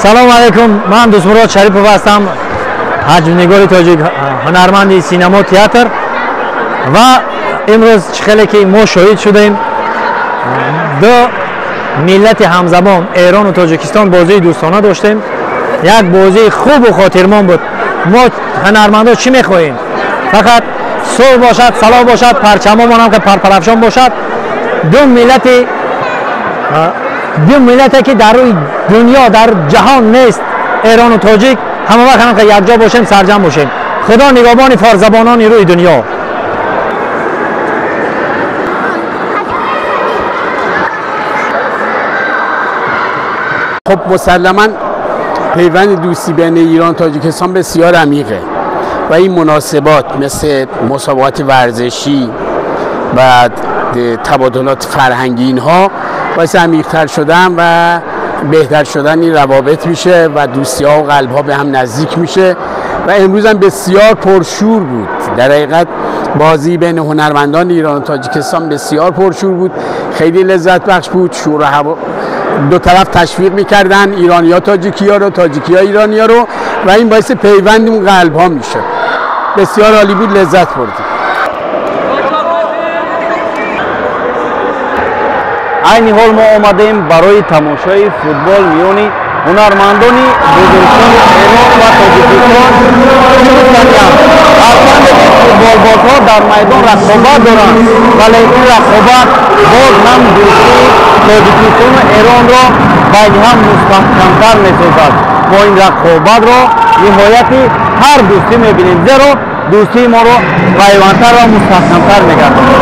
سلام علیکم، من دوست مراد شریپов هستم، حجم‌نگار تاجیک، هنرمند سینما تئاتر. و امروز خیلی که ما شاهد شدیم دو ملت همزمان ایران و تاجیکستان بازی دوستانه داشتیم. یک بازی خوب و خاطرمان بود. ما هنرمندا چی میخواهیم؟ فقط صلح باشد، صلاح باشد، پرچمامون هم که پرپرافشان باشد. دو ملت که در روی دنیا در جهان نیست، ایران و تاجیک، همه وقت هم که یکجا باشیم، سرجم باشیم. خدا نگهبان فارزبانان روی دنیا. خب مسلماً پیوند دوستی بین ایران و تاجیکستان بسیار عمیقه و این مناسبات مثل مسابقات ورزشی و تبادلات فرهنگی اینها باعث عمیق‌تر شدن و بهتر شدن این روابط میشه و دوستی ها و قلب ها به هم نزدیک میشه و امروز هم بسیار پرشور بود. در حقیقت بازی بین هنرمندان ایران و تاجیکستان بسیار پرشور بود، خیلی لذت بخش بود. شور و هوا دو طرف تشویق میکردن، ایرانی‌ها تاجیکی‌ها رو، تاجیکی‌ها ایرانی‌ها رو، و این باعث پیوند اون قلب ها میشه. بسیار عالی بود، لذت بردیم. عین حال ما آمدیم برای تماشای فوتبال میانی هنرمندان بزرگسال ایران و تاجیکستان. هرچند که فوتبال بازها در میدان رقابت دارند، ولی این رقابت باز هم دوستی تاجیکستان و ایران را بین هم مستحکمتر می‌سازد. ما این رقابت را نهایت هر دوستی می‌بینیم، زیرا دوستی ما را پیوندتر و مستحکمتر می‌گرداند.